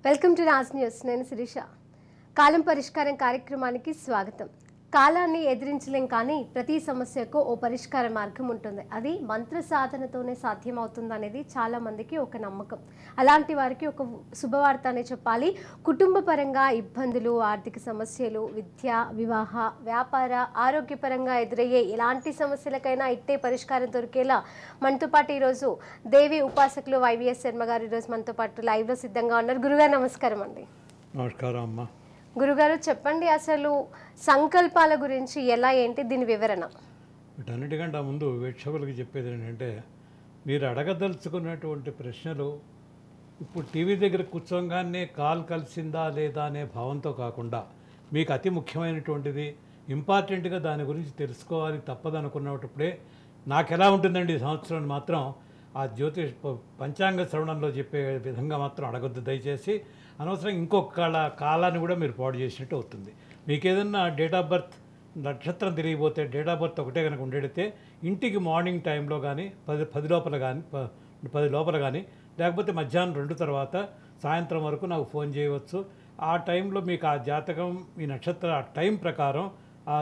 Welcome to Raj news. నేను శిరీష. కాలం పరిష్కారం కార్యక్రమానికి స్వాగతం. కాలాన్ని ఎదిరించలేం, కానీ ప్రతి సమస్యకు ఓ పరిష్కార మార్గం ఉంటుంది. అది మంత్ర సాధనతోనే సాధ్యమవుతుంది అనేది చాలా మందికి ఒక నమ్మకం. అలాంటి వారికి ఒక శుభవార్త అనే చెప్పాలి. కుటుంబ పరంగా ఇబ్బందులు, ఆర్థిక సమస్యలు, విద్య, వివాహ, వ్యాపార, ఆరోగ్యపరంగా ఎదురయ్యే ఎలాంటి సమస్యలకైనా ఇట్టే పరిష్కారం దొరికేలా మనతో పాటు ఈరోజు దేవి ఉపాసకులు వైవిఎస్ శర్మ గారు ఈరోజు మనతో పాటు లైవ్లో సిద్ధంగా ఉన్నారు. గురుగారు నమస్కారం అండి. నమస్కారం అమ్మా. గురుగారు చెప్పండి, అసలు సంకల్పాల గురించి ఎలా, ఏంటి దీని వివరణ? వీటన్నిటికంటే ముందు వీక్షకులకి చెప్పేది ఏంటంటే, మీరు అడగదలుచుకున్నటువంటి ప్రశ్నలు ఇప్పుడు టీవీ దగ్గర కూర్చోగానే కాల్ కలిసిందా లేదా అనే భావంతో కాకుండా, మీకు అతి ముఖ్యమైనటువంటిది ఇంపార్టెంట్గా దాని గురించి తెలుసుకోవాలి తప్పదనుకున్నప్పుడే నాకు ఎలా ఉంటుందండి ఈ సంవత్సరం మాత్రం ఆ జ్యోతిష్ పంచాంగ శ్రవణంలో చెప్పే విధంగా మాత్రం అడగొద్దు దయచేసి. అనవసరం ఇంకొక కాలాన్ని కూడా మీరు పాడు చేసినట్టు అవుతుంది. మీకు ఏదన్నా డేట్ ఆఫ్ బర్త్ నక్షత్రం తిరిగిపోతే డేట్ ఆఫ్ బర్త్ ఒకటే కనుక ఉండేడితే ఇంటికి మార్నింగ్ టైంలో కానీ 10 లోపల కానీ లేకపోతే మధ్యాహ్నం 2 తర్వాత సాయంత్రం వరకు నాకు ఫోన్ చేయవచ్చు. ఆ టైంలో మీకు ఆ జాతకం, ఈ నక్షత్ర టైం ప్రకారం, ఆ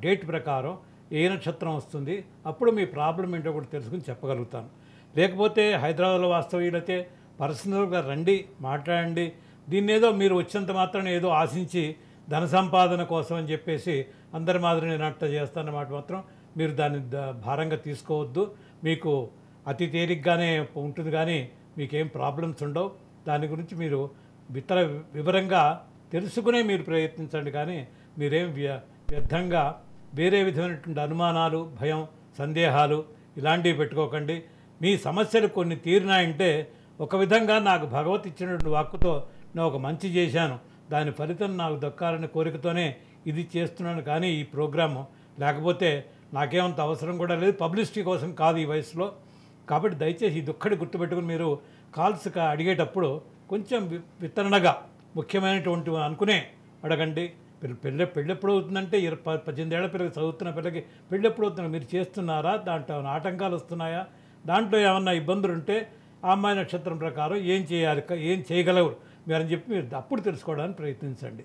డేట్ ప్రకారం ఏ నక్షత్రం వస్తుంది, అప్పుడు మీ ప్రాబ్లం ఏంటో కూడా తెలుసుకుని చెప్పగలుగుతాను. లేకపోతే హైదరాబాద్లో వాస్తవ్యులైతే పర్సనల్గా రండి, మాట్లాడండి. దీన్ని ఏదో మీరు వచ్చినంత మాత్రం ఏదో ఆశించి ధన సంపాదన కోసం అని చెప్పేసి అందరి మాదిరి నేను అట్ట చేస్తానన్నమాట మాత్రం మీరు దాన్ని భారంగా తీసుకోవద్దు. మీకు అతి తేలిగ్గానే ఉంటుంది, కానీ మీకేం ప్రాబ్లమ్స్ ఉండవు. దాని గురించి మీరు వివరంగా తెలుసుకునే మీరు ప్రయత్నించండి, కానీ మీరేం వ్యర్థంగా వేరే విధమైనటువంటి అనుమానాలు, భయం, సందేహాలు ఇలాంటివి పెట్టుకోకండి. మీ సమస్యలు కొన్ని తీరినాయంటే ఒక విధంగా నాకు భగవత్ ఇచ్చినటువంటి వాక్కుతో నేను ఒక మంచి చేశాను, దాని ఫలితం నాకు దక్కాలనే కోరికతోనే ఇది చేస్తున్నాను. కానీ ఈ ప్రోగ్రాము లేకపోతే నాకేమంత అవసరం కూడా లేదు, పబ్లిసిటీ కోసం కాదు ఈ వయసులో. కాబట్టి దయచేసి ఇది ఒక్కటి గుర్తుపెట్టుకుని మీరు కాల్స్ అడిగేటప్పుడు కొంచెం వితరణగా ముఖ్యమైనటువంటి అనుకునే అడగండి. పెళ్ళి ఎప్పుడు అవుతుందంటే 18 ఏళ్ల పిల్లకి చదువుతున్న పిల్లకి పెళ్ళి ఎప్పుడు అవుతున్నా, మీరు చేస్తున్నారా, దాంట్లో ఆటంకాలు వస్తున్నాయా, దాంట్లో ఏమన్నా ఇబ్బందులు ఉంటే ఆ అమ్మాయి నక్షత్రం ప్రకారం ఏం చేయాలి, ఏం చేయగలరు మీరు అని చెప్పి మీరు అప్పుడు తెలుసుకోవడానికి ప్రయత్నించండి.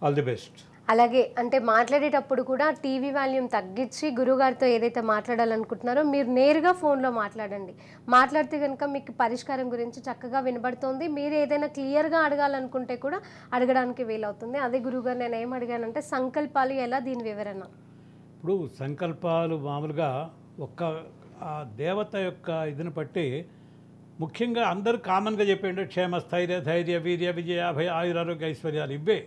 All the best. అలాగే అంటే మాట్లాడేటప్పుడు కూడా టీవీ వాల్యూమ్ తగ్గించి గురుగారితో ఏదైతే మాట్లాడాలనుకుంటున్నారో మీరు నేరుగా ఫోన్లో మాట్లాడండి. మాట్లాడితే కనుక మీకు పరిష్కారం గురించి చక్కగా వినబడుతుంది. మీరు ఏదైనా క్లియర్గా అడగాలనుకుంటే కూడా అడగడానికి వీలవుతుంది. అదే గురుగారు నేను ఏం అడిగానంటే సంకల్పాలు ఎలా, దీని వివరణ. ఇప్పుడు సంకల్పాలు మామూలుగా ఒక్క దేవత యొక్క ఇదిని బట్టి ముఖ్యంగా అందరూ కామన్గా చెప్పేంటే క్షేమ, స్థైర్య, ధైర్య, వీర్య, విజయ, అభయ, ఆయురారోగ్య, ఐశ్వర్యాలు ఇవే.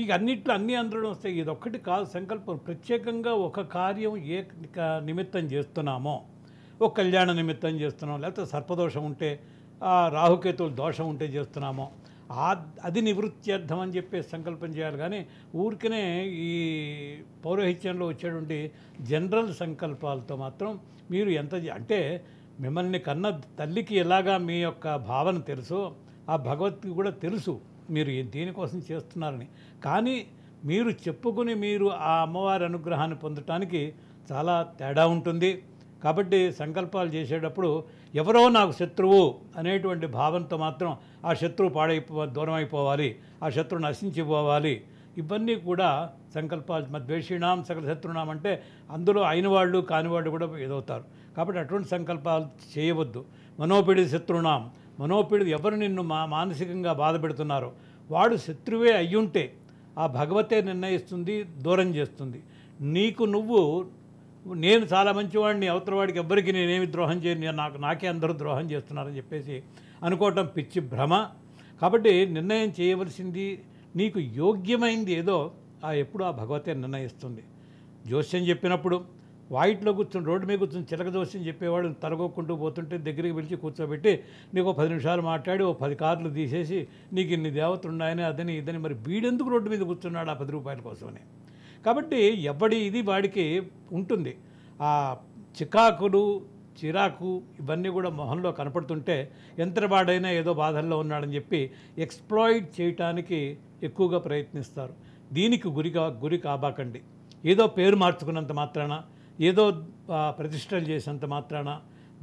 ఇక అన్నిట్లో అన్ని అందరూ వస్తాయి. ఇది ఒక్కటి కాదు సంకల్పం. ప్రత్యేకంగా ఒక కార్యం ఏ నిమిత్తం చేస్తున్నామో, ఒక కళ్యాణ నిమిత్తం చేస్తున్నాం, లేకపోతే సర్పదోషం ఉంటే, రాహుకేతువుల దోషం ఉంటే చేస్తున్నామో అది నివృత్త్యర్థం అని చెప్పి సంకల్పం చేయాలి. కానీ ఊరికనే ఈ పౌరోహిత్యంలో వచ్చేటువంటి జనరల్ సంకల్పాలతో మాత్రం మీరు ఎంత అంటే మిమ్మల్ని కన్న తల్లికి ఎలాగా మీ యొక్క భావన తెలుసో ఆ భగవద్కి కూడా తెలుసు మీరు దేనికోసం చేస్తున్నారని. కానీ మీరు చెప్పుకుని మీరు ఆ అమ్మవారి అనుగ్రహాన్ని పొందటానికి చాలా తేడా ఉంటుంది. కాబట్టి సంకల్పాలు చేసేటప్పుడు ఎవరో నాకు శత్రువు అనేటువంటి భావంతో మాత్రం ఆ శత్రువు దూరం అయిపోవాలి, ఆ శత్రువు నశించిపోవాలి, ఇవన్నీ కూడా సంకల్పాలు. ద్వేషిణాం సకల శత్రునాం అంటే అందులో అయిన వాళ్ళు కానివాళ్ళు కూడా ఎదవుతారు. కాబట్టి అటువంటి సంకల్పాలు చేయవద్దు. మనోపీడి శత్రునాం, మనోపీడి ఎవరు నిన్ను మానసికంగా బాధ పెడుతున్నారో వాడు శత్రువే అయ్యుంటే ఆ భగవతే నిర్ణయిస్తుంది, దూరం చేస్తుంది. నీకు నేను చాలా మంచివాడిని, అవతల వాడికి ఎవ్వరికి నేనేమి ద్రోహం చేయను, నాకే అందరూ ద్రోహం చేస్తున్నారని చెప్పేసి అనుకోవటం పిచ్చి భ్రమ. కాబట్టి నిర్ణయం చేయవలసింది నీకు యోగ్యమైంది ఏదో ఎప్పుడు ఆ భగవతే నిర్ణయిస్తుంది. జోస్యం చెప్పినప్పుడు వాయిట్లో కూర్చొని రోడ్డు మీద కూర్చొని చిలక జోస్యం చెప్పేవాడు తలగొక్కుంటూ పోతుంటే దగ్గరికి పిలిచి కూర్చోబెట్టి నీకు 10 నిమిషాలు మాట్లాడి 10 కార్లు తీసేసి నీకు ఇన్ని దేవతలు ఉన్నాయని అదని ఇదని, మరి వీడెందుకు రోడ్డు మీద కూర్చున్నాడు ఆ 10 రూపాయల కోసమని. కాబట్టి ఎవడి ఇది వాడికి ఉంటుంది. ఆ చిరాకు ఇవన్నీ కూడా మొహంలో కనపడుతుంటే ఎంతవాడైనా ఏదో బాధల్లో ఉన్నాడని చెప్పి ఎక్స్ప్లాయిట్ చేయటానికి ఎక్కువగా ప్రయత్నిస్తారు. దీనికి గురి కాబాకండి. ఏదో పేరు మార్చుకున్నంత మాత్రాన, ఏదో ప్రతిష్టలు చేసినంత మాత్రాన,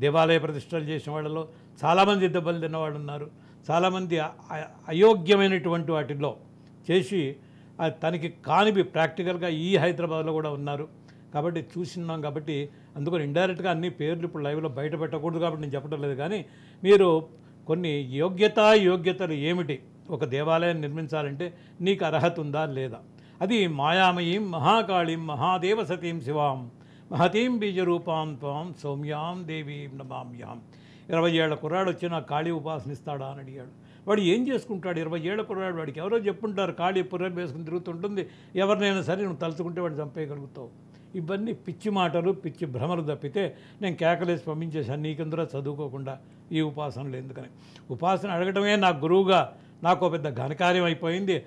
దేవాలయ ప్రతిష్టలు చేసిన వాళ్ళలో చాలామంది దెబ్బలు తిన్నవాళ్ళు ఉన్నారు, చాలామంది అయోగ్యమైనటువంటి వాటిల్లో చేసి తనకి కానివి ప్రాక్టికల్గా ఈ హైదరాబాద్లో కూడా ఉన్నారు. కాబట్టి చూస్తున్నాం. కాబట్టి అందుకని ఇండైరెక్ట్గా అన్ని పేర్లు ఇప్పుడు లైవ్లో బయట పెట్టకూడదు కాబట్టి నేను చెప్పడం లేదు. కానీ మీరు కొన్ని యోగ్యతలు ఏమిటి, ఒక దేవాలయం నిర్మించాలంటే నీకు అర్హత ఉందా లేదా, అది మాయామయీం మహాకాళీం మహాదేవ సతీం శివాం మహతీం బీజరూపాం త్వాం సౌమ్యాం దేవీం నమామ్యాం. 20 ఏళ్ల కుర్రాడు వచ్చి నాకు కాళీ ఉపాసన ఇస్తాడా అని అడిగాడు. వాడు ఏం చేసుకుంటాడు? 20 ఏళ్ల కుర్రాడు, వాడికి ఎవరో చెప్పుంటారు కాళీ పుర్రెలు వేసుకుని తిరుగుతుంటుంది, ఎవరినైనా సరే నువ్వు తలుచుకుంటే వాడిని చంపేయగలుగుతావు. ఇవన్నీ పిచ్చి మాటలు, పిచ్చి భ్రమలు తప్పితే నేను కేకలేసి పంపించేశాను. నీకెందులో చదువుకోకుండా ఈ ఉపాసనలు ఎందుకని. ఉపాసన అడగటమే నాకు గురువుగా నాకు పెద్ద ఘనకార్యం అయిపోయింది.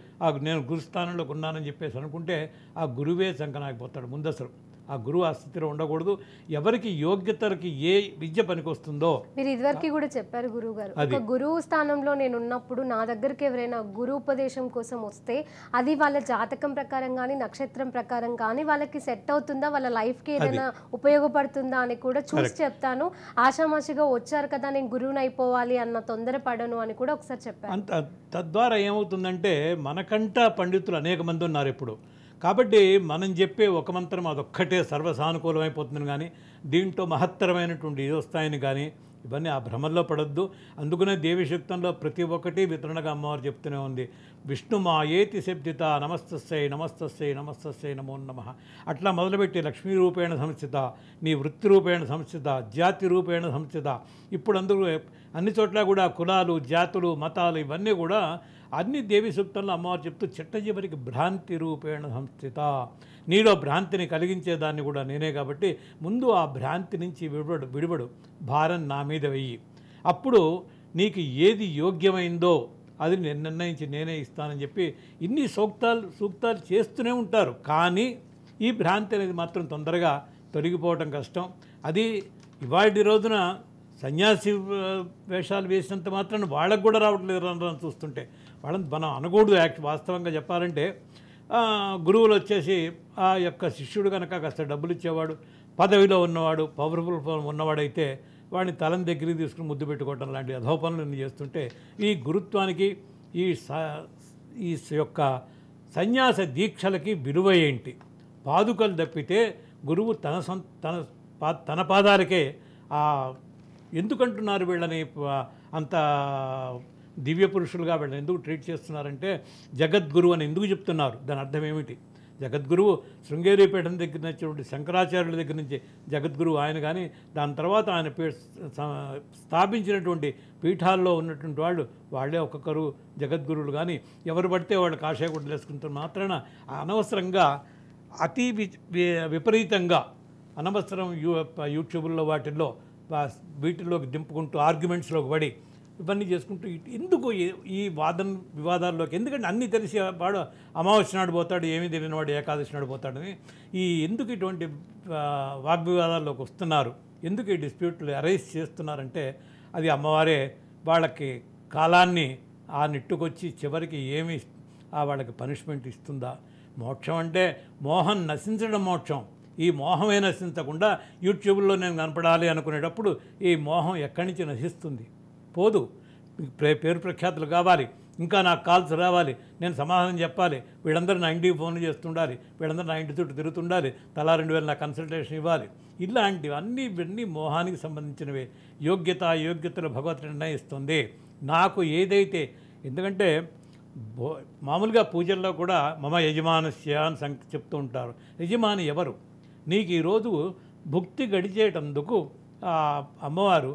నేను గురుస్థానంలోకి ఉన్నానని చెప్పేసి అనుకుంటే ఆ గురువే శంకనాగిపోతాడు. ముందసలు ఆ గురువు ఆ స్థితిలో ఉండకూడదు. ఎవరికి యోగ్యతలకి ఏ విద్య పనికొస్తుందో. మీరు ఇదివరకు కూడా చెప్పారు గురువు గారు, ఒక గురువు స్థానంలో నేను ఉన్నప్పుడు నా దగ్గరికి ఎవరైనా గురు ఉపదేశం కోసం వస్తే అది వాళ్ళ జాతకం ప్రకారం కానీ నక్షత్రం ప్రకారం కానీ వాళ్ళకి సెట్ అవుతుందా, వాళ్ళ లైఫ్కి ఏదైనా ఉపయోగపడుతుందా అని కూడా చూసి చెప్తాను. ఆషామాషిగా వచ్చారు కదా నేను గురువుని అయిపోవాలి అన్న తొందరపడను అని కూడా ఒకసారి చెప్పాను. తద్వారా ఏమవుతుందంటే మనకంటా పండితులు అనేక మంది ఉన్నారు ఇప్పుడు. కాబట్టి మనం చెప్పే ఒక మంత్రం అదొక్కటే సర్వసానుకూలం అయిపోతుంది. కానీ దీంట్లో మహత్తరమైనటువంటి ఇది వస్తాయని కానీ ఇవన్నీ ఆ భ్రమల్లో పడద్దు. అందుకనే దేవీశక్తంలో ప్రతి ఒక్కటి వితరణగా అమ్మవారు చెప్తూనే ఉంది. విష్ణు మాయేతి శబ్దిత నమస్తస్యై నమస్తస్యై నమస్తస్యై నమో నమః. అట్లా మొదలుపెట్టి లక్ష్మీ రూపేణ సంస్థిత, నీ వృత్తి రూపేణ సంస్థిత, జాతి రూపేణ సంస్థిత. ఇప్పుడు అందరూ అన్ని చోట్ల కూడా కులాలు, జాతులు, మతాలు ఇవన్నీ కూడా అన్ని దేవి సూక్తంలో అమ్మవారు చెప్తూ చిట్ట చివరికి భ్రాంతి రూపేణ సంస్థిత, నీలో భ్రాంతిని కలిగించేదాన్ని కూడా నేనే. కాబట్టి ముందు ఆ భ్రాంతి నుంచి విడిపడు, భారం నా మీద వెయ్యి. అప్పుడు నీకు ఏది యోగ్యమైందో అది నిర్ణయించి నేనే ఇస్తానని చెప్పి ఇన్ని సూక్తాలు చేస్తూనే ఉంటారు. కానీ ఈ భ్రాంతి అనేది మాత్రం తొందరగా తొలగిపోవటం కష్టం. అది ఇవాటి రోజున సన్యాసి వేషాలు వేసినంత మాత్రం వాళ్ళకు కూడా రావట్లేదు అని చూస్తుంటే. వాళ్ళని మనం అనకూడదు. వాస్తవంగా చెప్పాలంటే గురువులు వచ్చేసి ఆ యొక్క శిష్యుడు కనుక కాస్త డబ్బులు ఇచ్చేవాడు, పదవిలో ఉన్నవాడు, పవర్ఫుల్ ఉన్నవాడైతే వాడిని తలం దగ్గరికి తీసుకుని ముద్దు పెట్టుకోవటం లాంటి అధో పనులు చేస్తుంటే ఈ గురుత్వానికి ఈ యొక్క సన్యాస దీక్షలకి విలువ ఏంటి? పాదుకలు తప్పితే గురువు తన పాదాలకే ఎందుకంటున్నారు వీళ్ళని అంత దివ్య పురుషులుగా వీళ్ళని ఎందుకు ట్రీట్ చేస్తున్నారంటే జగద్గురు అని ఎందుకు చెప్తున్నారు? దాని అర్థం ఏమిటి? జగద్గురువు శృంగేరీపీఠం దగ్గర నుంచి శంకరాచార్యుల దగ్గర నుంచి జగద్గురువు ఆయన. కానీ దాని తర్వాత ఆయన స్థాపించినటువంటి పీఠాల్లో ఉన్నటువంటి వాళ్ళే ఒక్కొక్కరు జగద్గురువులు. కానీ ఎవరు పడితే వాళ్ళు కాషాయ గుడ్డలు వేసుకుంటారు మాత్రాన అనవసరంగా అతి విపరీతంగా అనవసరం యూట్యూబ్లో వీటిల్లోకి దింపుకుంటూ ఆర్గ్యుమెంట్స్లోకి పడి ఇవన్నీ చేసుకుంటూ ఎందుకు ఈ వివాదాల్లోకి? ఎందుకంటే అన్నీ తెలిసి వాడు అమావాస్య నాడు పోతాడు, ఏమీ తెలియని వాడు ఏకాదశి నాడు పోతాడని ఎందుకు ఇటువంటి వాగ్వివాదాల్లోకి వస్తున్నారు? ఎందుకు ఈ డిస్ప్యూట్లు అరైజ్ చేస్తున్నారంటే అది అమ్మవారే వాళ్ళకి కాలాన్ని నెట్టుకొచ్చి చివరికి ఏమి వాళ్ళకి పనిష్మెంట్ ఇస్తుందా? మోక్షం అంటే మోహం నశించడం మోక్షం. ఈ మోహమే నశించకుండా యూట్యూబ్లో నేను కనపడాలి అనుకునేటప్పుడు ఈ మోహం ఎక్కడి నుంచి నశిస్తుంది? పోదు. పేరు ప్రఖ్యాతులు కావాలి, ఇంకా నాకు కాల్స్ రావాలి, నేను సమాధానం చెప్పాలి, వీళ్ళందరూ నా ఇంటికి ఫోన్లు చేస్తుండాలి, వీళ్ళందరూ నా ఇంటి చుట్టూ తిరుగుతుండాలి, తలా 2000 నా కన్సల్టేషన్ ఇవ్వాలి. ఇవన్నీ మోహానికి సంబంధించినవే. యోగ్యతలు భగవత్ నిర్ణయిస్తుంది. నాకు ఏదైతే, ఎందుకంటే మామూలుగా పూజల్లో కూడా మమ యజమానస్య అని చెప్తూ ఉంటారు. యజమాని ఎవరు? నీకు ఈరోజు భుక్తి గడిచేటందుకు అమ్మవారు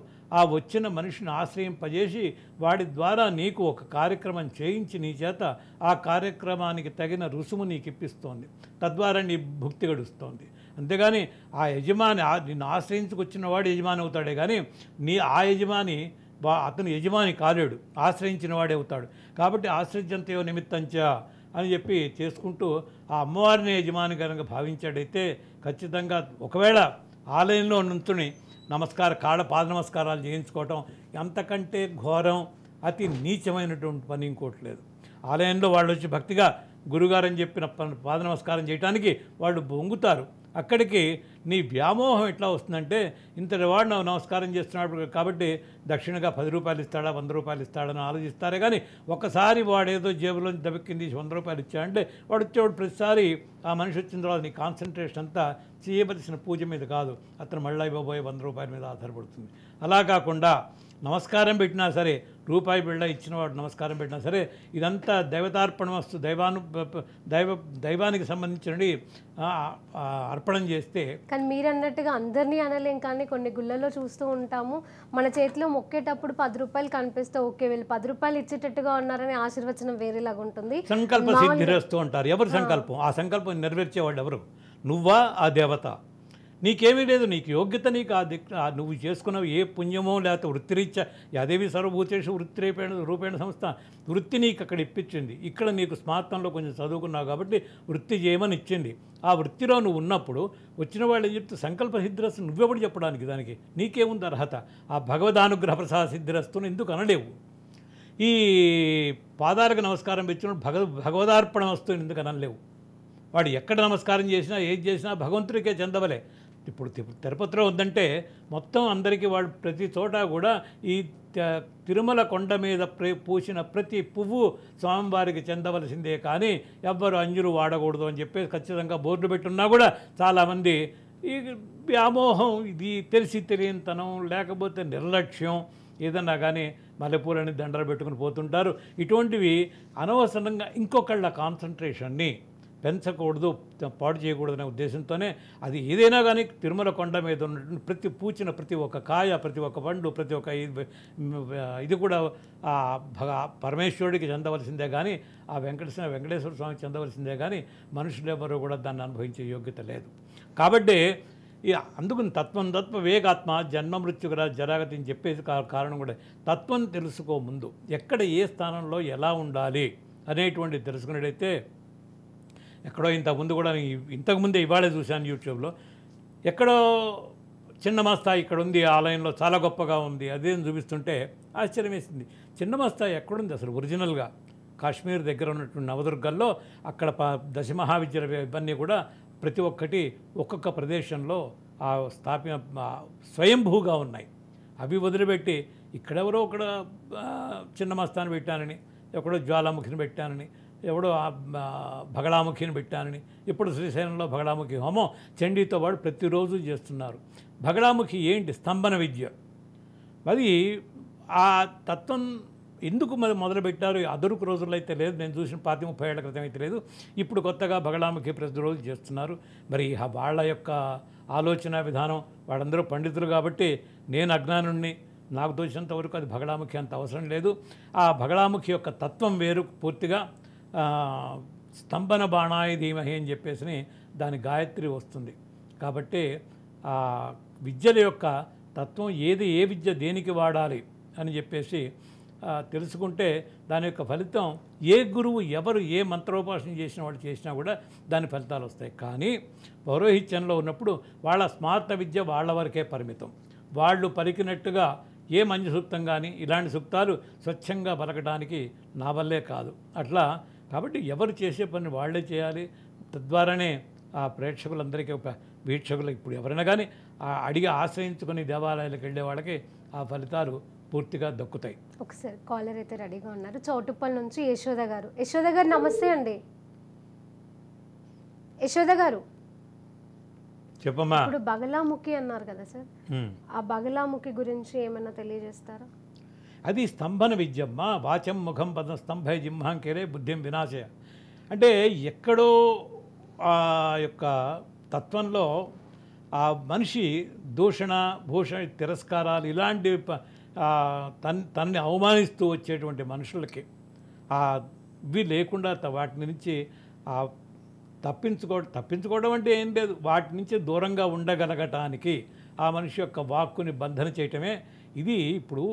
వచ్చిన మనిషిని ఆశ్రయింపజేసి వాడి ద్వారా నీకు ఒక కార్యక్రమం చేయించి నీ చేత ఆ కార్యక్రమానికి తగిన రుసుము నీకు ఇప్పిస్తోంది. తద్వారా నీ భుక్తి గడుస్తోంది. అంతేగాని ఆ యజమాని నిన్ను ఆశ్రయించుకొచ్చిన వాడు యజమాని అవుతాడే కానీ యజమాని అతను యజమాని కాలేడు, ఆశ్రయించిన వాడే అవుతాడు. కాబట్టి ఆశ్రయించంతయో నిమిత్తంచా అని చెప్పి చేసుకుంటూ ఆ అమ్మవారిని యజమాని కనుక భావించాడైతే ఖచ్చితంగా ఒకవేళ ఆలయంలో నుంచుని పాద నమస్కారాలు చేయించుకోవటం అంతకంటే ఘోరం, అతి నీచమైనటువంటి పని ఇంకోటి లేదు. ఆలయంలో వాళ్ళు వచ్చి భక్తిగా గురుగారని చెప్పిన పాద నమస్కారం చేయడానికి వాళ్ళు బొంగుతారు. అక్కడికి నీ వ్యామోహం ఎట్లా వస్తుందంటే ఇంతటి వాడు నువ్వు నమస్కారం చేస్తున్నాడు కాబట్టి దక్షిణగా 10 రూపాయలు ఇస్తాడా 100 రూపాయలు ఇస్తాడని ఆలోచిస్తారే కానీ ఒక్కసారి వాడు ఏదో జేబులో దబెక్కింది 100 రూపాయలు ఇచ్చాడంటే వాడు వచ్చేవాడు ప్రతిసారి ఆ మనిషి వచ్చిన తర్వాత నీ కాన్సన్ట్రేషన్ అంతా చేయవలసిన పూజ మీద కాదు, అతను మళ్ళీ ఇవ్వబోయే 100 రూపాయల మీద ఆధారపడుతుంది. అలా కాకుండా నమస్కారం పెట్టినా సరే రూపాయి బిళ్ళ ఇచ్చినవాడు నమస్కారం పెట్టినా సరే ఇదంతా దైవతార్పణ వస్తు దైవానికి సంబంధించినవి అర్పణం చేస్తే. కానీ మీరు అన్నట్టుగా అందరినీ అనలేం, కానీ కొన్ని గుళ్ళలో చూస్తూ ఉంటాము మన చేతిలో మొక్కేటప్పుడు 10 రూపాయలు కనిపిస్తే ఓకే వీళ్ళు 10 రూపాయలు ఇచ్చేటట్టుగా ఉన్నారని ఆశీర్వచనం వేరేలాగా ఉంటుంది. సంకల్ప సిద్ధిరస్తూ అంటారు. ఎవరు సంకల్పం? ఆ సంకల్పం నెరవేర్చేవాడు ఎవరు? నువ్వా ఆ దేవత? నీకేమీ లేదు, నీకు యోగ్యత, నీకు నువ్వు చేసుకున్నవి ఏ పుణ్యమో లేకపోతే వృత్తిరీత్యా యాదేవి సర్వభూతేషు రూపేణ సంస్థ వృత్తి నీకు అక్కడ ఇప్పించింది. ఇక్కడ నీకు స్మార్తంలో కొంచెం చదువుకున్నావు కాబట్టి వృత్తి చేయమని ఇచ్చింది. ఆ వృత్తిలో నువ్వు ఉన్నప్పుడు వచ్చిన వాళ్ళు ఏం చెప్తే సంకల్ప సిద్ధిరస్తు నువ్వెప్పుడు చెప్పడానికి? దానికి నీకేముంది అర్హత? ఆ భగవదానుగ్రహ ప్రసాద సిద్ధిరస్తుని ఎందుకు అనలేవు? ఈ పాదాలకు నమస్కారం పెట్టినప్పుడు భగవదార్పణ వస్తువుని ఎందుకు అనలేవు? వాడు ఎక్కడ నమస్కారం చేసినా ఏది చేసినా భగవంతుడికే చెందవలే. ఇప్పుడు తిరుపతిలో ఉందంటే మొత్తం అందరికీ వాడు ప్రతి చోట కూడా ఈ తిరుమల కొండ మీద పూసిన ప్రతి పువ్వు స్వామివారికి చెందవలసిందే, కానీ ఎవ్వరు అంజులు వాడకూడదు అని చెప్పేసి ఖచ్చితంగా బోర్డు పెట్టున్నా కూడా చాలామంది ఈ వ్యామోహం, ఇది తెలిసి తెలియనితనం లేకపోతే నిర్లక్ష్యం ఏదన్నా కానీ మల్లెపూలని దండలు పెట్టుకుని పోతుంటారు. ఇటువంటివి అనవసరంగా ఇంకొకళ్ళ కాన్సన్ట్రేషన్ని పెంచకూడదు, పాడు చేయకూడదనే ఉద్దేశంతోనే అది ఏదైనా కానీ తిరుమల కొండ మీద ఉన్నటువంటి పూచిన ప్రతి ఒక్క కాయ, ప్రతి ఒక్క పండు, ప్రతి ఒక్క ఇది కూడా పరమేశ్వరుడికి చెందవలసిందే కానీ ఆ వెంకటేశ్వర స్వామికి చెందవలసిందే కానీ మనుషులు ఎవరు కూడా దాన్ని అనుభవించే యోగ్యత లేదు. కాబట్టి అందుకని తత్వ వేగాత్మ జన్మ మృత్యుగర జరాగతి అని చెప్పేసి కారణం కూడా తత్వం తెలుసుకో ముందు ఎక్కడ ఏ స్థానంలో ఎలా ఉండాలి అనేటువంటి తెలుసుకున్నట్టయితే. ఎక్కడో ఇంతకుముందు కూడా ఇంతకుముందే ఇవాళే చూశాను యూట్యూబ్లో, ఎక్కడో చిన్న మస్తాయి ఇక్కడ ఉంది ఆలయంలో చాలా గొప్పగా ఉంది అదేం చూపిస్తుంటే ఆశ్చర్యం వేసింది. చిన్న మస్తాయి ఎక్కడుంది అసలు? ఒరిజినల్గా కాశ్మీర్ దగ్గర ఉన్నటువంటి నవదుర్గల్లో అక్కడ దశమహావిద్యలు ఇవన్నీ కూడా ప్రతి ఒక్కటి ఒక్కొక్క ప్రదేశంలో స్వయంభూగా ఉన్నాయి. అవి వదిలిపెట్టి ఇక్కడెవరో ఒకడ చిన్న మస్తాన్ని పెట్టానని, ఎక్కడో జ్వాలాముఖిని పెట్టానని, ఎవడో భగళాముఖిని పెట్టానని, ఇప్పుడు శ్రీశైలంలో భగళాముఖి హోమం చండీతో పాటు ప్రతిరోజు చేస్తున్నారు. భగళాముఖి ఏంటి? స్తంభన విద్య. అది ఆ తత్వం ఎందుకు మొదలుపెట్టారు? అదరుకు రోజుల్లో అయితే లేదు, నేను చూసిన 30-30 ఏళ్ల క్రితం అయితే లేదు. ఇప్పుడు కొత్తగా భగళాముఖి ప్రతిరోజు చేస్తున్నారు. మరి వాళ్ళ యొక్క ఆలోచన విధానం, వాళ్ళందరూ పండితులు కాబట్టి నేను అజ్ఞానుణ్ణి, నాకు తోచినంత వరకు అది భగళాముఖి అంత అవసరం లేదు. ఆ భగళాముఖి యొక్క తత్వం వేరు పూర్తిగా. స్తంభన బాణాయ ధీమహి అని చెప్పేసి దాని గాయత్రి వస్తుంది. కాబట్టి ఆ విద్యల యొక్క తత్వం ఏది, ఏ విద్య దేనికి వాడాలి అని చెప్పేసి తెలుసుకుంటే దాని యొక్క ఫలితం ఏ గురువు ఎవరు ఏ మంత్రోపాసన చేసిన వాళ్ళు చేసినా కూడా దాని ఫలితాలు వస్తాయి. కానీ పౌరోహిత్యంలో ఉన్నప్పుడు వాళ్ళ స్మార్త విద్య వాళ్ళ వరకే పరిమితం. వాళ్ళు పలికినట్టుగా ఏ మంచి సూక్తం కానీ ఇలాంటి సూక్తాలు స్వచ్ఛంగా పలకడానికి నా వల్లే కాదు. అట్లా కాబట్టి ఎవరు చేసే పని వాళ్ళే చేయాలి. తద్వారానే ఆ ప్రేక్షకులందరికీ వీక్షకులు ఇప్పుడు ఎవరైనా కానీ అడిగి ఆశ్రయించుకుని దేవాలయాలకు వెళ్ళే వాళ్ళకి ఆ ఫలితాలు పూర్తిగా దక్కుతాయి. ఒకసారి కాలర్ అయితే రెడీగా ఉన్నారు. చౌటుప్పల్ నుంచి యశోద గారు. యశోద గారు నమస్తే అండి. యశోద గారు చెప్పమ్మా. ఇప్పుడు బగలాముఖి అన్నారు కదా సార్, ఆ బగలాముఖి గురించి ఏమైనా తెలియజేస్తారా? అది స్తంభన విద్యమ్మ. వాచం ముఖం పద స్తంభే జింహాంకేరే బుద్ధిం వినాశయ. అంటే ఎక్కడో ఆ యొక్క తత్వంలో ఆ మనిషి దూషణ భూషణ తిరస్కారాలు ఇలాంటి తన్ని అవమానిస్తూ వచ్చేటువంటి మనుషులకి ఇవి లేకుండా వాటి నుంచి తప్పించుకోవడం అంటే ఏం లేదు, వాటి నుంచి దూరంగా ఉండగలగటానికి ఆ మనిషి యొక్క వాక్కుని బంధన చేయటమే. ఇది ఇప్పుడు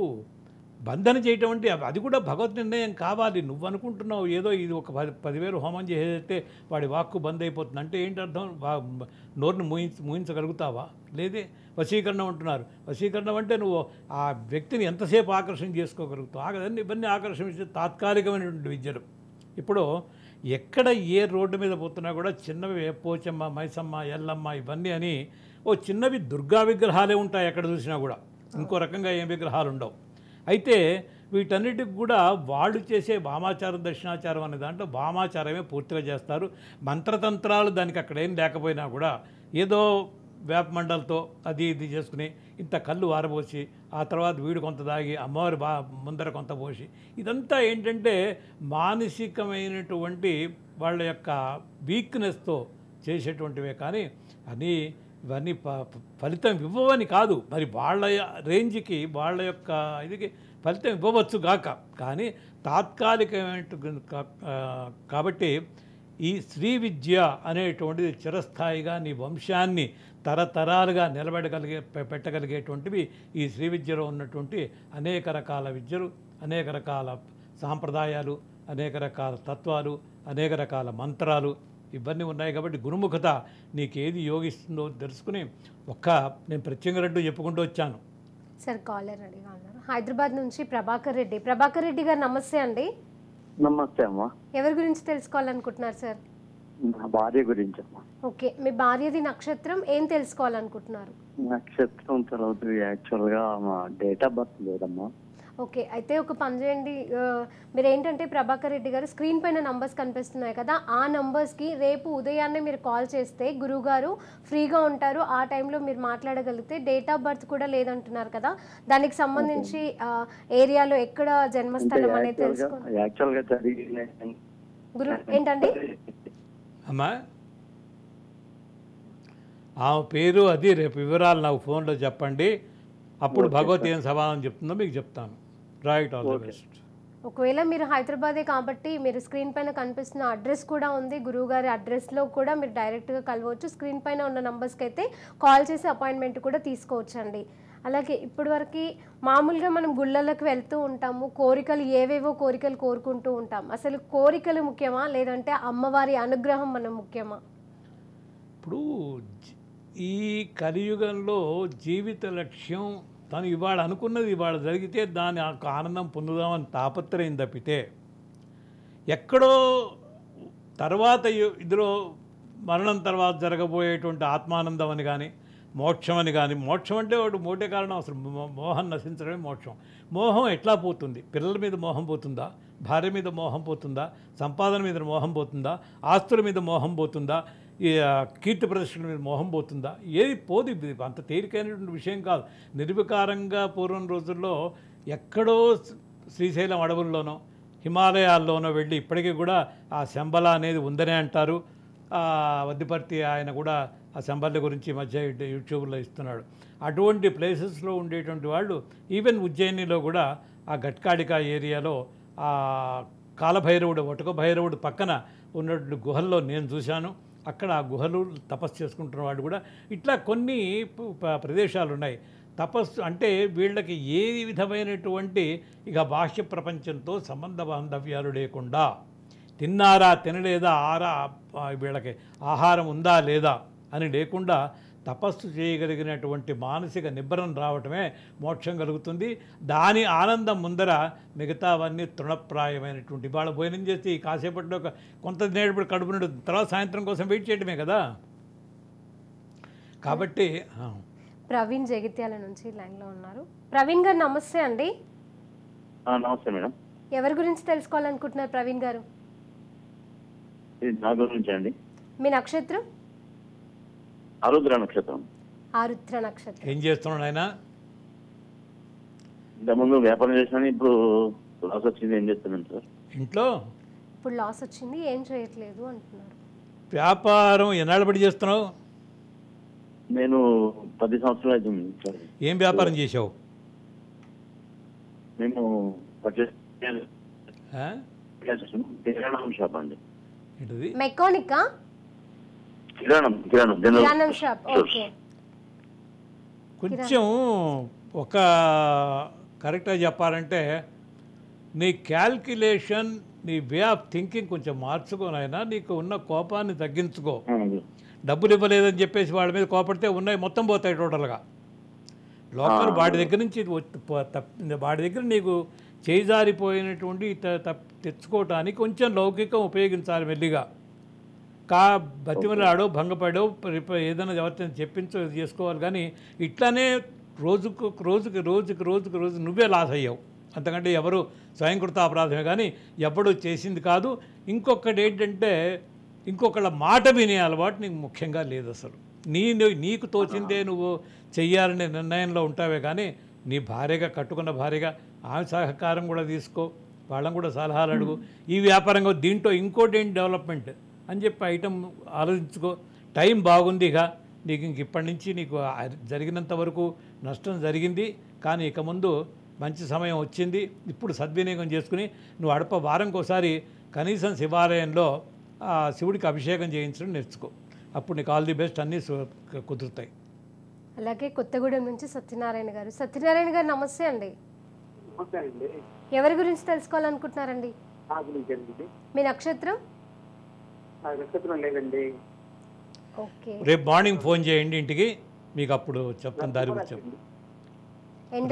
బంధన చేయటం అంటే అది కూడా భగవత్ నిర్ణయం కావాలి. నువ్వు అనుకుంటున్నావు ఏదో ఇది ఒక 10,000 హోమం చేసేస్తే వాడి వాక్కు బంద్ అయిపోతుంది అంటే ఏంటి అర్థం? నోరుని మూయించగలుగుతావా? లేదే. వశీకరణం అంటున్నారు. వశీకరణం అంటే నువ్వు ఆ వ్యక్తిని ఎంతసేపు ఆకర్షణ చేసుకోగలుగుతావు? ఇవన్నీ ఆకర్షించే తాత్కాలికమైనటువంటి విద్యలు. ఇప్పుడు ఎక్కడ ఏ రోడ్డు మీద పోతున్నా కూడా చిన్నవి పోచమ్మ, మైసమ్మ, ఎల్లమ్మ ఇవన్నీ అని ఓ చిన్నవి దుర్గా విగ్రహాలే ఉంటాయి ఎక్కడ చూసినా కూడా. ఇంకో రకంగా ఏం విగ్రహాలు ఉండవు. అయితే వీటన్నిటికి కూడా వాళ్ళు చేసే వామాచారం, దక్షిణాచారం అనే దాంట్లో వామాచారమే పూర్తిగా చేస్తారు. మంత్రతంత్రాలు దానికి అక్కడ ఏం లేకపోయినా కూడా ఏదో వేప మండలతో అది ఇది చేసుకుని ఇంత కళ్ళు వారబోసి ఆ తర్వాత వీడు కొంత దాగి అమ్మవారి ముందర కొంత పోసి ఇదంతా ఏంటంటే మానసికమైనటువంటి వాళ్ళ యొక్క వీక్నెస్తో చేసేటువంటివే. కానీ అని ఇవన్నీ ఫలితం ఇవ్వవని కాదు. మరి వాళ్ళ రేంజ్కి వాళ్ళ యొక్క ఇదికి ఫలితం ఇవ్వవచ్చు గాక, కానీ తాత్కాలికమైన కాబట్టి ఈ శ్రీ విద్య అనేటువంటిది చిరస్థాయిగా నీ వంశాన్ని తరతరాలుగా పెట్టగలిగేటువంటివి ఈ శ్రీ విద్యలో ఉన్నటువంటి అనేక రకాల విద్యలు, అనేక రకాల సాంప్రదాయాలు, అనేక రకాల తత్వాలు, అనేక రకాల మంత్రాలు ఇవన్నీ ఉన్నాయి. కాబట్టి గురుముఖత నీకేది యోగిస్తుందో తెలుసుకుని నేను ప్రత్యేకంగా చెప్పుకుంటూ వచ్చాను. సార్ కాలర్ రెడీగా ఉన్నారు. హైదరాబాద్ నుంచి ప్రభాకర్ రెడ్డి. ప్రభాకర్ రెడ్డి గారు నమస్తే అండి. నమస్తే అమ్మా. ఎవరి గురించి తెలుసుకోవాలనుకుంటున్నారు సార్? నా భార్య గురించి అమ్మా. ఓకే, మీ భార్యది నక్షత్రం, ఏం తెలుసుకోవాలనుకుంటున్నారు? నక్షత్రం తర్వాత యాక్చువల్గా మా డేట్ ఆఫ్ బర్త్ లేదమ్మా. ఓకే, అయితే ఒక పని చేయండి. మీరు ఏంటంటే ప్రభాకర్ రెడ్డి గారు స్క్రీన్ పైన నంబర్స్ కనిపిస్తున్నాయి కదా, ఆ నంబర్స్కి రేపు ఉదయాన్నే మీరు కాల్ చేస్తే గురువుగారు ఫ్రీగా ఉంటారు. ఆ టైంలో మీరు మాట్లాడగలిగితే డేట్ ఆఫ్ బర్త్ కూడా లేదంటున్నారు కదా, దానికి సంబంధించి ఏరియాలో ఎక్కడ జన్మస్థలం అనేది తెలుసుకోండి. యాక్చువల్గా గురు ఏంటండి అమ్మా ఆ పేరు అది రేపు వివరాలు నాకు ఫోన్లో చెప్పండి. అప్పుడు భగవతి ఏం సమాధానం చెప్తుందో మీకు చెప్తాను. Right, all the best. ఒకవేళ మీరు హైదరాబాదే కాబట్టి మీరు స్క్రీన్ పైన కనిపిస్తున్న అడ్రస్ కూడా ఉంది, గురువుగారి అడ్రస్లో కూడా మీరు డైరెక్ట్గా కలవచ్చు. స్క్రీన్ పైన ఉన్న నంబర్స్కి అయితే కాల్ చేసి అపాయింట్మెంట్ కూడా తీసుకోవచ్చండి. అలాగే ఇప్పటివరకు మామూలుగా మనం గుళ్ళలకు వెళ్తూ ఉంటాము, కోరికలు ఏవేవో కోరికలు కోరుకుంటూ ఉంటాం. అసలు కోరికలు ముఖ్యమా లేదంటే అమ్మవారి అనుగ్రహం మనం ముఖ్యమా? ఇప్పుడు ఈ కలియుగంలో జీవిత లక్ష్యం తను ఇవాళ అనుకున్నది ఇవాళ జరిగితే దాని ఆనందం పొందుదామని తాపత్రయం తప్పితే ఎక్కడో తర్వాత ఇదిలో మరణం తర్వాత జరగబోయేటువంటి ఆత్మానందం అని కానీ మోక్షం అని కానీ, మోక్షం అంటే వాడు మోటే కారణం అసలు మోహం నశించడమే మోక్షం. మోహం ఎట్లా పోతుంది? పిల్లల మీద మోహం పోతుందా? భార్య మీద మోహం పోతుందా? సంపాదన మీద మోహం పోతుందా? ఆస్తుల మీద మోహం పోతుందా? ఈ కీర్తి ప్రదర్శనల మీద మోహం పోతుందా? ఏది పోదు. ఇది అంత తేలికైనటువంటి విషయం కాదు. నిర్వికారంగా పూర్వం రోజుల్లో ఎక్కడో శ్రీశైలం అడవుల్లోనో హిమాలయాల్లోనో వెళ్ళి ఇప్పటికీ కూడా ఆ శంబల అనేది ఉందనే అంటారు. వద్దిపర్తి ఆయన కూడా ఆ శంబల గురించి మధ్య యూట్యూబ్లో ఇస్తున్నాడు. అటువంటి ప్లేసెస్లో ఉండేటువంటి వాళ్ళు ఈవెన్ ఉజ్జయినిలో కూడా ఆ గట్కాడికా ఏరియాలో ఆ కాలభైరవుడు, వటుక భైరవుడు పక్కన ఉన్నటువంటి గుహల్లో నేను చూశాను. అక్కడ ఆ గుహలు తపస్సు చేసుకుంటున్న వాళ్ళు కూడా ఇట్లా కొన్ని ప్రదేశాలు ఉన్నాయి. తపస్సు అంటే వీళ్ళకి ఏ విధమైనటువంటి ఇక బాహ్య ప్రపంచంతో సంబంధ బాంధవ్యాలు లేకుండా తిన్నారా తినలేదా వీళ్ళకి ఆహారం ఉందా లేదా అని లేకుండా తపస్సు చేయగలిగినటువంటి మానసిక నిబ్బరం రావటమే మోక్షం కలుగుతుంది. దాని ఆనందం ముందర మిగతావన్నీ తృణప్రాయమైనటువంటి ఇవాళ భోజనం చేసి కాసేపట్లో కొంత నేడు కడుపు నిండు తర్వాత సాయంత్రం కోసం వెయిట్ చేయడమే కదా. కాబట్టి ప్రవీణ్ జగిత్యాల నుంచి లైన్లో ఉన్నారు. ప్రవీణ్ గారు నమస్తే అండి. నమస్తే మేడం. ఎవరి గురించి తెలుసుకోవాలనుకుంటున్నారు ప్రవీణ్ గారు? నా గురించి అండి. మీ నక్షత్రం? ఆరుద్ర నక్షత్రం. ఆరుద్ర నక్షత్రం. ఏం చేస్తున్నాడు ఆయన? ఇంతకుముందు వ్యాపారం చేసినా, ఇప్పుడు లాస్ వచ్చింది. ఏం చేస్తున్నాను సార్? ఇంట్లో ఇప్పుడు లాస్ వచ్చింది, ఏం చేయట్లేదు అంటున్నారు. వ్యాపారం ఎన్నాళ్ళు బట్టి చేస్తున్నావు? నేను 10 సంవత్సరాలు అవుతుంది సార్. ఏం వ్యాపారం చేసావు? మేము కిరాణం షాప్ అండి. ఏంటిది? మెకానికా? కిరాణం షాప్. ఓకే. కొంచెం ఒక కరెక్ట్గా చెప్పాలంటే నీ క్యాల్కులేషన్, నీ వే ఆఫ్ థింకింగ్ కొంచెం మార్చుకోనైనా నీకు ఉన్న కోపాన్ని తగ్గించుకో. డబ్బులు ఇవ్వలేదని చెప్పేసి వాళ్ళ మీద కోపడితే ఉన్నాయి మొత్తం పోతాయి టోటల్గా. లోకల్ వాడి దగ్గర నుంచి వాడి దగ్గర నీకు చేజారిపోయినటువంటి తెచ్చుకోవటానికి కొంచెం లౌకికం ఉపయోగించాలి మెల్లిగా. బతిమలాడో భంగపడో ఏదైనా ఎవరితో చెప్పించో చేసుకోవాలి. కానీ ఇట్లానే రోజు నువ్వే లాస్ అయ్యావు. అంతకంటే ఎవరు స్వయంకృత అపరాధమే కానీ ఎప్పుడూ చేసింది కాదు. ఇంకొకటి ఏంటంటే ఇంకొకళ్ళ మాట వినే అలవాటు నీకు ముఖ్యంగా లేదు. అసలు నీకు తోచిందే నువ్వు చెయ్యాలనే నిర్ణయంలో ఉంటావే కానీ నీ భార్యగా కట్టుకున్న భార్యగా ఆమె సహకారం కూడా తీసుకో, వాళ్ళని కూడా సలహాలు అడుగు. ఈ వ్యాపారంగా దీంట్లో ఇంకోటి ఏంటి డెవలప్మెంట్ అని చెప్పి ఐటమ్ ఆలోచించుకో. టైం బాగుంది. ఇక నీకు ఇప్పటి నుంచి నీకు జరిగినంత వరకు నష్టం జరిగింది, కానీ ఇక ముందు మంచి సమయం వచ్చింది. ఇప్పుడు సద్వినియోగం చేసుకుని నువ్వు వారంకోసారి కనీసం శివాలయంలో శివుడికి అభిషేకం చేయించడం నేర్చుకో. అప్పుడు నీకు ఆల్ ది బెస్ట్, అన్నీ కుదురుతాయి. అలాగే కొత్తగూడెం నుంచి సత్యనారాయణ గారు. సత్యనారాయణ గారు నమస్తే అండి. నమస్తే అండి. ఎవరి గురించి తెలుసుకోవాలనుకుంటున్నారండి? నా గురించి అండి. మీ నక్షత్రం? నాకు నక్షత్రం లేదండి. ఓకే, రేపు మార్నింగ్ ఫోన్ చేయండి ఇంటికి, మీకు అప్పుడు చెప్తాను దారి గురించి.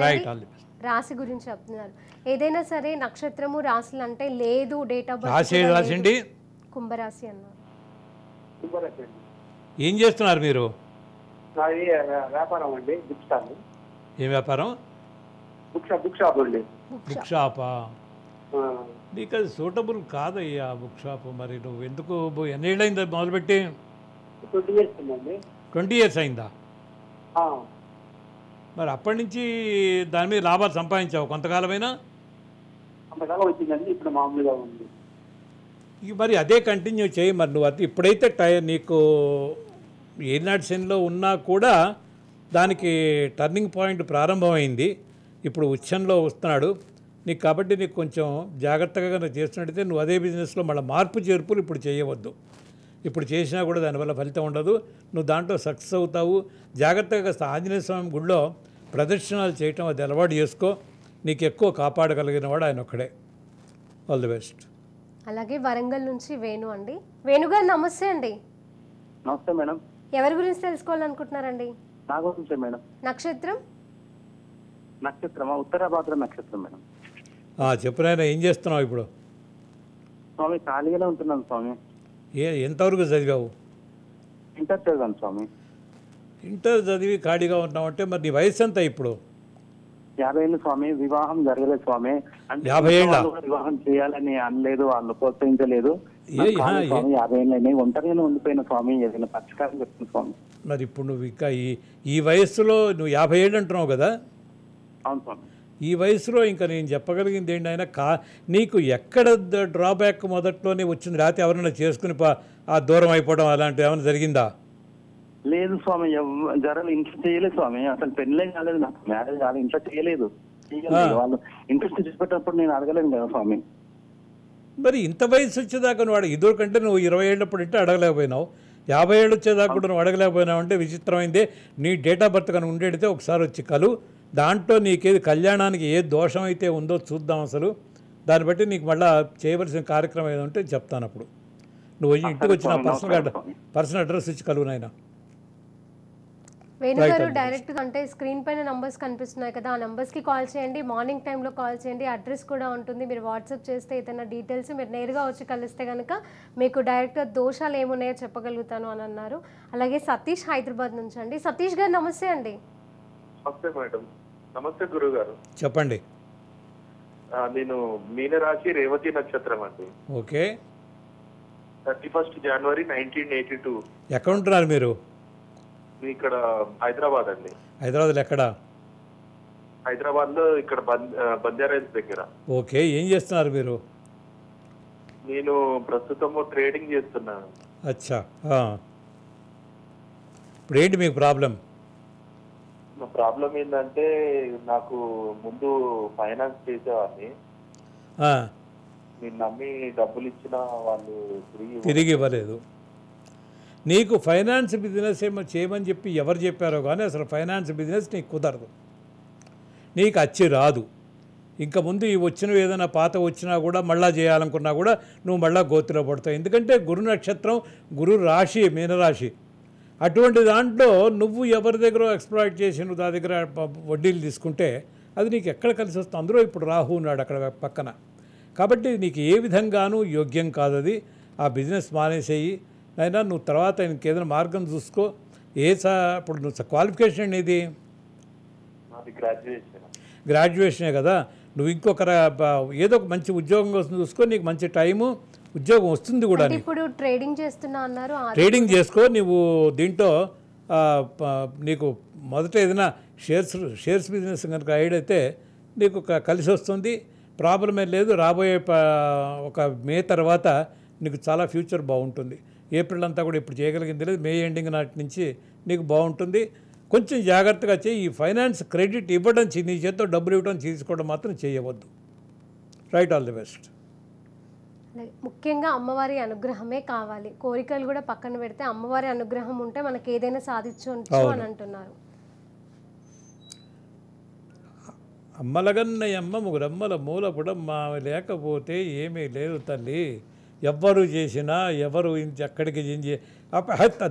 Right, all the best. రాశి గురించి చెప్తున్నారు. ఏదైనా సరే నక్షత్రము రాశులు అంటే లేదు, డేట్ ఆఫ్ బర్త్ రాశి రాసిండి కుంభరాశి అన్నారు. ఏం చేస్తున్నారు మీరు? నాది వ్యాపారం అండి, బుక్ స్టాల్. ఏం వ్యాపారం? బుక్ షాప్ అండి. బుక్ షాపా? నీకు అది సూటబుల్ కాదయ్యా బుక్ షాప్. మరి నువ్వు ఎందుకు ఎన్నేళ్ళైందా మొదలుపెట్టి? 20 years ఉందండి. 20 years అయిందా? మరి అప్పటి నుంచి దాని మీద లాభాలు సంపాదించావు కొంతకాలమైనా? అంతకాలం వచ్చిందండి, ఇప్పుడు మామూలుగా ఉంది. మరి అదే కంటిన్యూ చేయి. మరి నువ్వు అది ఇప్పుడైతే నీకు ఏనాడు శనిలో ఉన్నా కూడా దానికి టర్నింగ్ పాయింట్ ప్రారంభమైంది. ఇప్పుడు ఉచ్చంలో వస్తున్నాడు నీకు. కాబట్టి నీకు కొంచెం జాగ్రత్తగా నువ్వు చేస్తున్నట్టయితే నువ్వు అదే బిజినెస్లో మళ్ళీ మార్పు చేర్పులు ఇప్పుడు చేయవద్దు. ఇప్పుడు చేసినా కూడా దానివల్ల ఫలితం ఉండదు. నువ్వు దాంట్లో సక్సెస్ అవుతావు. జాగ్రత్తగా ఆంజనేయ స్వామి గుడిలో ప్రదర్శనలు చేయటం అది అలవాటు చేసుకో. నీకు ఎక్కువ కాపాడగలిగిన వాడు ఆయన ఒక్కడే. All the best. అలాగే వరంగల్ నుంచి వేణు అండి. వేణుగారు నమస్తే అండి. నమస్తే మేడం. ఎవరి గురించి తెలుసుకోవాలనుకుంటున్నారండి? నా గురించే మేడం. నక్షత్రం? నక్షత్రమా? ఉత్తరాభాద్ర నక్షత్రం మేడం. చెప్పు నాయన, ఏం చేస్తున్నావు ఇప్పుడు? స్వామి ఖాళీగానే ఉంటున్నాను స్వామి. ఎంతవరకు చదివావు? ఇంటర్ చదివాను స్వామి. ఇంటర్ చదివి ఖాళీగా ఉన్నావు అంటే మరి నీ వయసు ఎంత ఇప్పుడు? 50 ఏళ్ళు స్వామి. వివాహం జరగలేదు స్వామి. అంటే 50 ఏళ్ళ వివాహం చేయాలని అనలేదు, వాళ్ళు ప్రోత్సహించలేదు. స్వామి 50 ఏళ్ళని ఒంటరిగానే ఉండిపోయిన స్వామి. ఏదైనా పరిష్కారం చెప్తుంది స్వామి. మరి ఇప్పుడు నువ్వు ఇంకా ఈ వయస్సులో నువ్వు 50 ఏళ్ళు అంటున్నావు కదా? అవును స్వామి. ఈ వయసులో ఇంకా నేను చెప్పగలిగింది ఏంటైనా నీకు ఎక్కడ డ్రాబ్యాక్ మొదట్లోనే వచ్చింది? లేకపోతే ఎవరైనా చేసుకుని ఆ దూరం అయిపోవడం అలాంటివి ఏమైనా జరిగిందా? లేదు స్వామి, జరగలేదు. ఇంట్లో చేయలేదు స్వామి. అసలు పెళ్ళే కాలేదు, నాకు మ్యారేజ్ కాలేదు, ఇంట్లో చేయలేదు. వాళ్ళు ఇంట్రెస్ట్ చూపెట్టినప్పుడు నేను అడగలేను కదా స్వామి. మరి ఇంత వయసు వచ్చేదాకా నువ్వు ఇదివరకంటే నువ్వు 20 ఏళ్ళప్పుడు అంటే అడగలేకపోయినావు, 50 ఏళ్ళు వచ్చేదాకా కూడా నువ్వు అడగలేకపోయినావు అంటే విచిత్రమైందే. నీ డేట్ ఆఫ్ బర్త్ కనుక ఉండేడితే ఒకసారి వచ్చి కలు. దాంట్లో నీకేది కళ్యాణానికి ఏ దోషం అయితే ఉందో చూద్దాం అసలు. దాన్ని బట్టి నీకు మళ్ళీ చేయవలసిన కార్యక్రమం ఏదో ఉంటే చెప్తాను. అప్పుడు నువ్వు ఇంటికి వచ్చిన పర్సనల్ అడ్రస్ ఇచ్చి కలువు నాయన. వేణుగారు డైరెక్ట్గా అంటే స్క్రీన్ పైన నంబర్స్ కనిపిస్తున్నాయి కదా, ఆ నంబర్స్కి కాల్ చేయండి. మార్నింగ్ టైంలో కాల్ చేయండి. అడ్రస్ కూడా ఉంటుంది. మీరు వాట్సాప్ చేస్తే ఏదైనా డీటెయిల్స్ మీరు నేరుగా వచ్చి కలిస్తే కనుక మీకు డైరెక్ట్గా దోషాలు ఏమున్నాయో చెప్పగలుగుతాను అని అన్నారు. అలాగే సతీష్ హైదరాబాద్ నుంచి అండి. సతీష్ గారు నమస్తే అండి. నమస్తే మేడం. నమస్తే గురువు గారు. చెప్పండి. నేను మీనరాశి రేవతి నక్షత్రం అండి. ఓకే. 31st January 1982. ఎక్కడ ఉంటున్నారు మీరు? ఇక్కడ హైదరాబాద్ అండి. హైదరాబాద్లో ఎక్కడ? హైదరాబాద్ లో ఇక్కడ బంజారాహిల్స్ దగ్గర. ఓకే. ఏం చేస్తున్నారు మీరు? నేను ప్రస్తుతం ట్రేడింగ్ చేస్తున్నాను. అచ్చా. ఇప్పుడు ఏంటి మీకు ప్రాబ్లం? నా ప్రాబ్లం ఏంటంటే నాకు ముందు ఫైనాన్స్ చేసేవాడిని. నేను నమ్మి డబ్బులు ఇచ్చిన వాళ్ళు తిరిగి ఇవ్వలేదు. నీకు ఫైనాన్స్ బిజినెస్ ఏమో చేయమని చెప్పి ఎవరు చెప్పారో కానీ అసలు ఫైనాన్స్ బిజినెస్ నీకు కుదరదు, నీకు వచ్చి రాదు. ఇంకా ముందు ఈ వచ్చినవి ఏదైనా పాత వచ్చినా కూడా మళ్ళా చేయాలనుకున్నా కూడా నువ్వు మళ్ళీ గోతిలో పడతావు. ఎందుకంటే గురు నక్షత్రం, గురు రాశి మీనరాశి. అటువంటి దాంట్లో నువ్వు ఎవరి దగ్గర ఎక్స్ప్లాయిట్ చేసి నువ్వు దాని దగ్గర వడ్డీలు తీసుకుంటే అది నీకు ఎక్కడ కలిసి వస్తుంది. అందులో ఇప్పుడు రాహు ఉన్నాడు అక్కడ పక్కన. కాబట్టి నీకు ఏ విధంగానూ యోగ్యం కాదు అది. ఆ బిజినెస్ మానేసేయి అయినా నువ్వు తర్వాత ఇంకేదైనా మార్గం చూసుకో. ఇప్పుడు నువ్వు క్వాలిఫికేషన్ అనేది నాది గ్రాడ్యుయేషన్. గ్రాడ్యుయేషనే కదా. నువ్వు ఏదో ఒక మంచి ఉద్యోగం కోసం చూసుకో. నీకు మంచి టైము ఉద్యోగం వస్తుంది కూడా. ఇప్పుడు ట్రేడింగ్ చేస్తున్నా అన్నారు. ట్రేడింగ్ చేసుకో. నువ్వు దీంట్లో నీకు మొదట ఏదైనా షేర్స్ బిజినెస్ కనుక అయితే నీకు కలిసి వస్తుంది. ప్రాబ్లం ఏం లేదు. రాబోయే ఒక మే తర్వాత నీకు చాలా ఫ్యూచర్ బాగుంటుంది. ఏప్రిల్ అంతా కూడా ఇప్పుడు చేయగలిగింది లేదు. మే ఎండింగ్ నాటి నుంచి నీకు బాగుంటుంది. కొంచెం జాగ్రత్తగా చేయి. ఈ ఫైనాన్స్ క్రెడిట్ ఇవ్వడం, నీ చేతితో డబ్బులు ఇవ్వడం తీసుకోవడం మాత్రం చేయవద్దు. Right, all the best. ముఖ్యంగా అమ్మవారి అనుగ్రహమే కావాలి. కోరికలు కూడా పక్కన పెడితే అమ్మవారి అనుగ్రహం ఉంటే మనకి ఏదైనా సాధించవచ్చు అని అంటున్నారు. అమ్మలగన్నయమ్మ ముగ్గురమ్మల మూలపుడమ్మ లేకపోతే ఏమీ లేదు తల్లి. ఎవ్వరు చేసినా ఎవరు ఎక్కడికి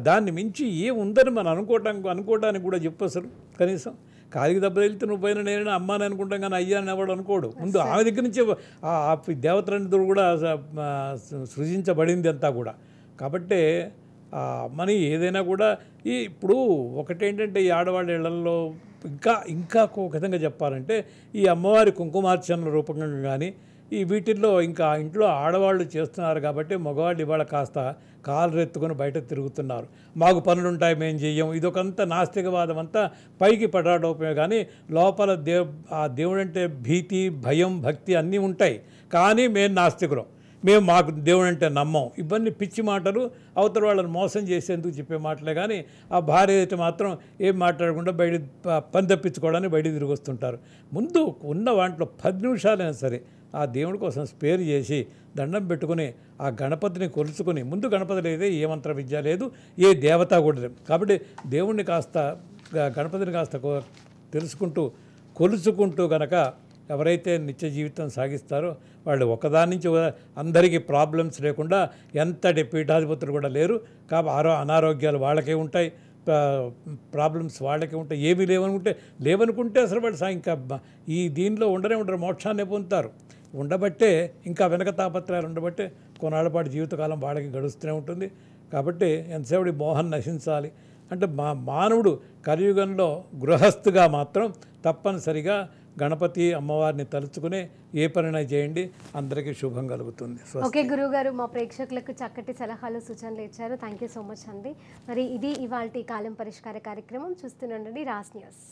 దాన్ని మించి ఏముందని మనం అనుకోవడానికి కూడా చెప్పు అసలు. కనీసం కాలికి దెబ్బ వెళ్తే నువ్వు పైన నేను అమ్మాని అనుకుంటాం, కానీ అయ్యా అని ఎవడు అనుకోడు. ముందు ఆమె దగ్గర నుంచి ఆ దేవతలందరూ కూడా సృజించబడింది అంతా కూడా. కాబట్టి అమ్మని ఏదైనా కూడా ఇప్పుడు ఒకటేంటంటే ఈ ఆడవాళ్ళ ఇళ్లలో ఇంకా ఒక విధంగా చెప్పాలంటే ఈ అమ్మవారి కుంకుమార్చనల రూపంగా కానీ ఈ వీటిల్లో ఇంకా ఇంట్లో ఆడవాళ్ళు చేస్తున్నారు కాబట్టి మగవాళ్ళు ఇవాళ కాస్త కాలు రెత్తుకొని బయట తిరుగుతున్నారు. మాకు పనులుంటాయి, మేము చెయ్యం. ఇదొకంత నాస్తికవాదం అంతా పైకి పటాటోపమే, కానీ లోపల ఆ దేవుడంటే భీతి, భయం, భక్తి అన్నీ ఉంటాయి. కానీ మేము నాస్తికులం, మాకు దేవుడు అంటే నమ్మం. ఇవన్నీ పిచ్చి మాటలు, అవతల వాళ్ళని మోసం చేసేందుకు చెప్పే మాటలే. కానీ ఆ భార్య అయితే మాత్రం ఏం మాట్లాడకుండా బయట పని తప్పించుకోవడానికి బయట తిరిగి వస్తుంటారు. ముందు ఉన్న వాటిలో 10 నిమిషాలైనా సరే ఆ దేవుడి కోసం స్పేర్ చేసి దండం పెట్టుకుని ఆ గణపతిని కొలుచుకుని, ముందు గణపతి లేదే, ఏ మంత్ర విద్య లేదు, ఏ దేవత కూడా లేదు. కాబట్టి దేవుణ్ణి కాస్త గణపతిని కాస్త తెలుసుకుంటూ కొలుచుకుంటూ గనక ఎవరైతే నిత్య జీవితం సాగిస్తారో వాళ్ళు ఒకదాని నుంచి అందరికీ ప్రాబ్లమ్స్ లేకుండా ఎంతటి పీఠాధిపతులు కూడా లేరు. కాబట్టి అనారోగ్యాలు వాళ్ళకే ఉంటాయి, ప్రాబ్లమ్స్ వాళ్ళకే ఉంటాయి. ఏమీ లేవనుకుంటే అసలు వాళ్ళు ఇంకా ఈ దీనిలో ఉండరు, మోక్షాన్ని పొందుతారు. ఉండబట్టే ఇంకా వెనక తాపత్రయాలు ఉండబట్టే కొన్నాళ్ళపాటి జీవితకాలం వాళ్ళకి గడుస్తూనే ఉంటుంది. కాబట్టి ఎంతసేపటి మోహన్ నశించాలి అంటే మానవుడు కలియుగంలో గృహస్థుగా మాత్రం తప్పనిసరిగా గణపతి అమ్మవారిని తలుచుకునే ఏ పనినా చేయండి, అందరికీ శుభం కలుగుతుంది. ఓకే గురువు గారు, మా ప్రేక్షకులకు చక్కటి సలహాలు సూచనలు ఇచ్చారు. థ్యాంక్ యూ సో మచ్ అండి. మరి ఇది ఇవాల్టి కాలం పరిష్కార కార్యక్రమం. చూస్తూనండి రాస్ న్యూస్.